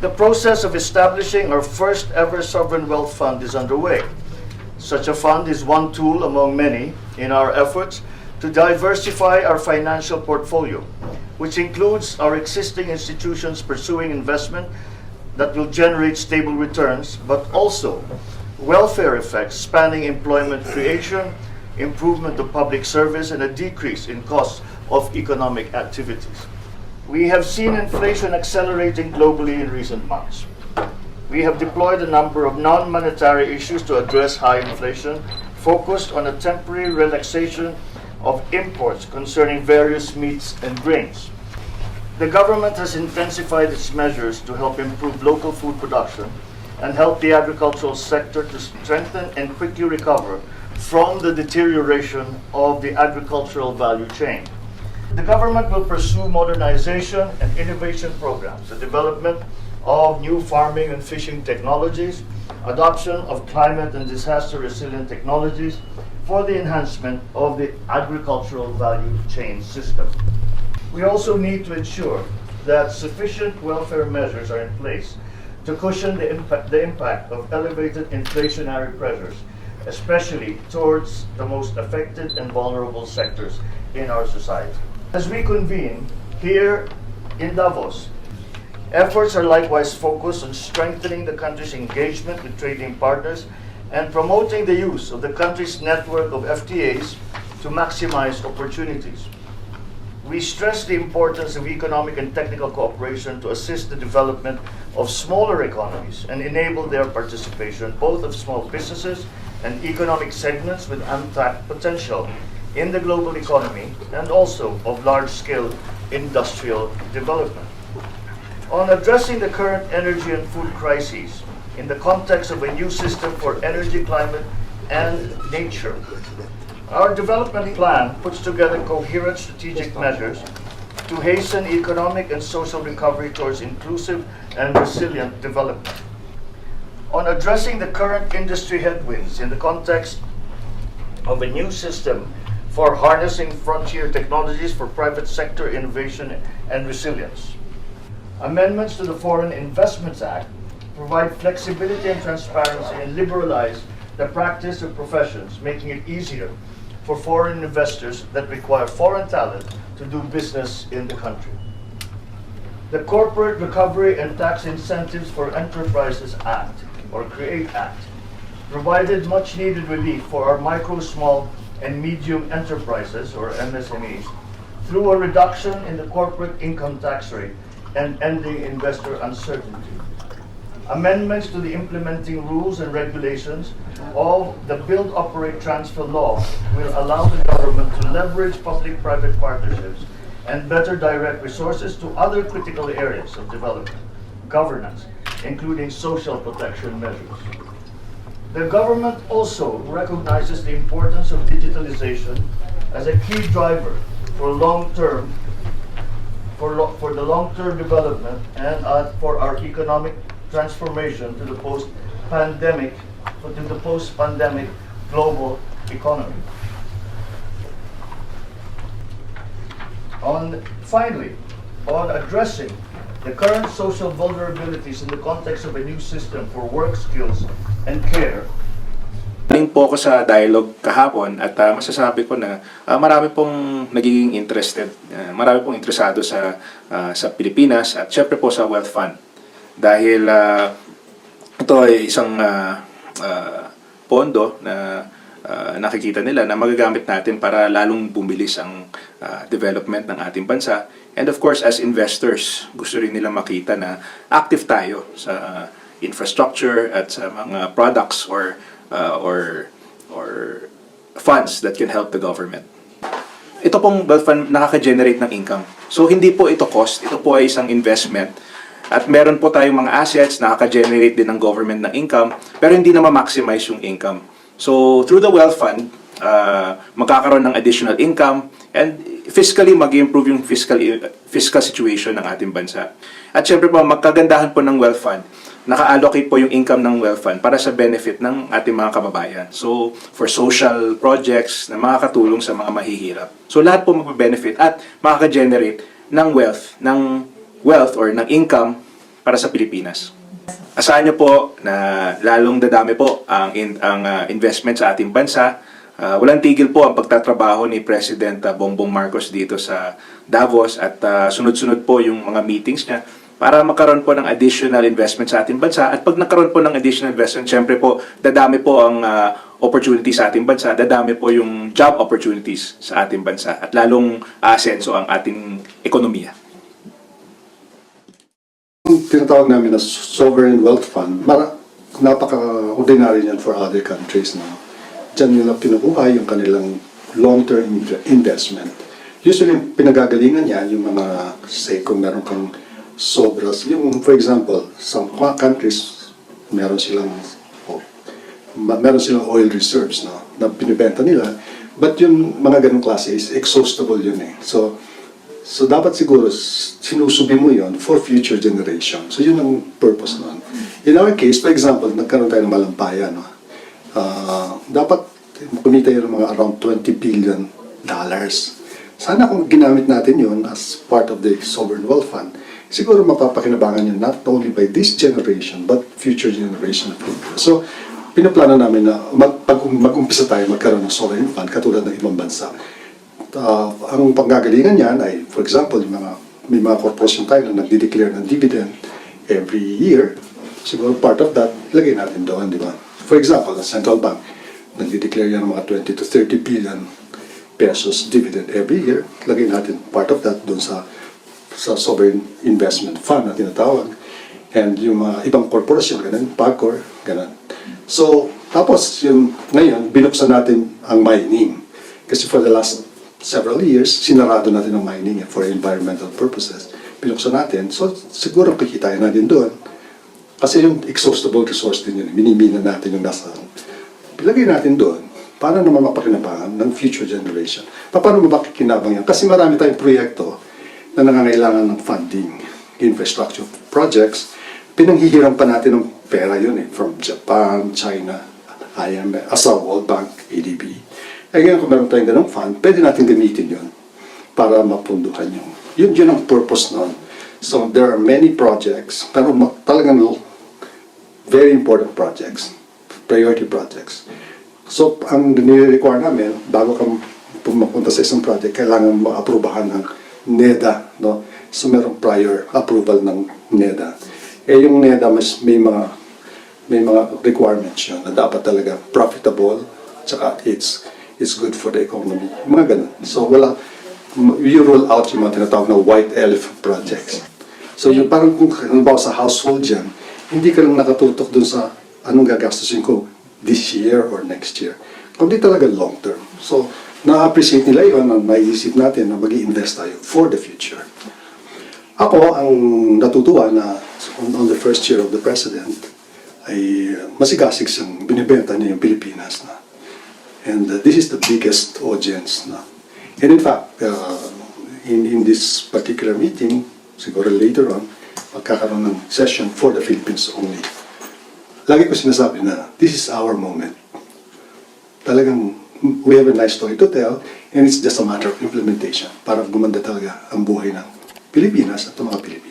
The process of establishing our first ever sovereign wealth fund is underway. Such a fund is one tool among many in our efforts to diversify our financial portfolio, which includes our existing institutions pursuing investment that will generate stable returns, but also welfare effects spanning employment creation, improvement of public service, and a decrease in costs of economic activities. We have seen inflation accelerating globally in recent months. We have deployed a number of non-monetary issues to address high inflation, focused on a temporary relaxation of imports concerning various meats and grains. The government has intensified its measures to help improve local food production and help the agricultural sector to strengthen and quickly recover from the deterioration of the agricultural value chain. The government will pursue modernization and innovation programs, the development of new farming and fishing technologies, adoption of climate and disaster resilient technologies for the enhancement of the agricultural value chain system. We also need to ensure that sufficient welfare measures are in place to cushion the impact of elevated inflationary pressures, especially towards the most affected and vulnerable sectors in our society. As we convene here in Davos, efforts are likewise focused on strengthening the country's engagement with trading partners and promoting the use of the country's network of FTAs to maximize opportunities. We stress the importance of economic and technical cooperation to assist the development of smaller economies and enable their participation, both of small businesses and economic segments with untapped potential in the global economy, and also of large-scale industrial development. On addressing the current energy and food crises in the context of a new system for energy, climate, and nature, our development plan puts together coherent strategic measures to hasten economic and social recovery towards inclusive and resilient development. On addressing the current industry headwinds in the context of a new system for harnessing frontier technologies for private sector innovation and resilience. Amendments to the Foreign Investments Act provide flexibility and transparency and liberalize the practice of professions, making it easier for foreign investors that require foreign talent to do business in the country. The Corporate Recovery and Tax Incentives for Enterprises Act, or CREATE Act, provided much needed relief for our micro, small, and medium enterprises, or MSMEs, through a reduction in the corporate income tax rate and ending investor uncertainty. Amendments to the implementing rules and regulations of the Build, Operate, Transfer law will allow the government to leverage public-private partnerships and better direct resources to other critical areas of development, governance, including social protection measures. The government also recognizes the importance of digitalization as a key driver for the long-term development and for our economic transformation to the post-pandemic global economy. Finally, on addressing the current social vulnerabilities in the context of a new system for work skills and care. Galing po ako sa dialogue kahapon at masasabi ko na marami pong nagiging interested, marami pong interesado sa Pilipinas at syempre po sa Wealth Fund. Dahil ito ay isang pondo na nakikita nila na magagamit natin para lalong bumilis ang development ng ating bansa. And of course, as investors, gusto rin nila makita na active tayo sa infrastructure at sa mga products or funds that can help the government. Ito pong wealth fund nakaka-generate ng income. So hindi po ito cost, ito po ay isang investment. At meron po tayong mga assets na nakaka-generate din ng government ng income, pero hindi na ma-maximize yung income. So through the wealth fund, magkakaroon ng additional income and fiscally mag-improve yung fiscal situation ng ating bansa. At syempre po, magkagandahan po ng wealth fund, naka-allocate po yung income ng wealth fund para sa benefit ng ating mga kababayan. So, for social projects na makakatulong sa mga mahihirap. So, lahat po magbe-benefit at makaka-generate ng wealth or ng income para sa Pilipinas. Asahan niyo po na lalong dadami po ang investment sa ating bansa. Walang tigil po ang pagtatrabaho ni President Bongbong Marcos dito sa Davos at sunod-sunod po yung mga meetings niya para magkaroon po ng additional investment sa ating bansa. At pag nagkaroon po ng additional investment, syempre po, dadami po ang opportunities sa ating bansa, dadami po yung job opportunities sa ating bansa at lalong aasenso ang ating ekonomiya. Yung tinatawag namin na sovereign wealth fund, napaka-ordinary yan for other countries na diyan nila pinukuha yung kanilang long-term investment. Usually, pinagagalingan yan yung mga, say, kung meron kang sobras, yung, for example, some countries, meron silang oil reserves, no, na binibenta nila, but yung mga ganong klase is exhaustible yun eh. So dapat siguro sinusubi mo yon for future generation. So yun ang purpose nun. In our case, for example, nagkaroon tayo ng malampaya, no? Dapat kumita yun ng mga around $20 billion. Sana kung ginamit natin yun as part of the sovereign wealth fund, siguro mapapakinabangan yun not only by this generation, but future generation. So, pinaplano namin na mag-umpisa tayo magkaroon ng sovereign fund katulad ng ibang bansa. Ang panggagalingan niyan ay, for example, may mga corporation tayo na nagdi-declare ng dividend every year. Siguro part of that, lagay natin doon, di ba? For example, the central bank, nagdi-declare yan ng mga 20 to 30 billion pesos dividend every year. Lagay natin part of that doon sa sovereign investment fund na tinatawag. And yung mga ibang corporation, ganun, PAGCOR, ganun. So, tapos, ngayon, binuksan natin ang mining. Kasi for the last several years, sinarado natin ang mining for environmental purposes. Binuksan natin, so siguro kikitain natin doon. Kasi yung exhaustible resource din yun, minimina natin yung nasa. Pilagay natin doon para naman mapakinabangan ng future generation. Paano mapakikinabang yan? Kasi marami tayong proyekto na nangangailangan ng funding, infrastructure projects. Pinanghihiram pa natin ng pera yun from Japan, China, IMF, World Bank, ADB. Eh ngayon kung meron tayong ganong fund, pwede natin gamitin yun para mapunduhan yun ang purpose nun. So there are many projects, pero talagang very important projects, priority projects. So ang nire-require namin, bago ka pumapunta sa isang project, kailangan ma-aprobahan ng NEDA. No? So merong prior approval ng NEDA. Eh yung NEDA, may mga requirements yun na dapat talaga profitable, tsaka it's good for the economy. Mga ganun. So, you roll out yung mga tinatawag na white elephant projects. So, yung parang kung halimbawa sa household dyan, hindi ka lang nakatutok dun sa anong gagastusin ko this year or next year. Kundi talaga long term. So, na-appreciate nila yun, na naisip natin na mag-i-invest tayo for the future. Ako, ang natutuwa na on the first year of the President, ay masigasig siyang binibenta niya yung Pilipinas na. And this is the biggest audience na. And in fact, in this particular meeting, siguro later on, magkakaroon ng session for the Philippines only. Lagi ko sinasabi na this is our moment. Talagang we have a nice story to tell and it's just a matter of implementation para gumanda talaga ang buhay ng Pilipinas at ng mga Pilipino.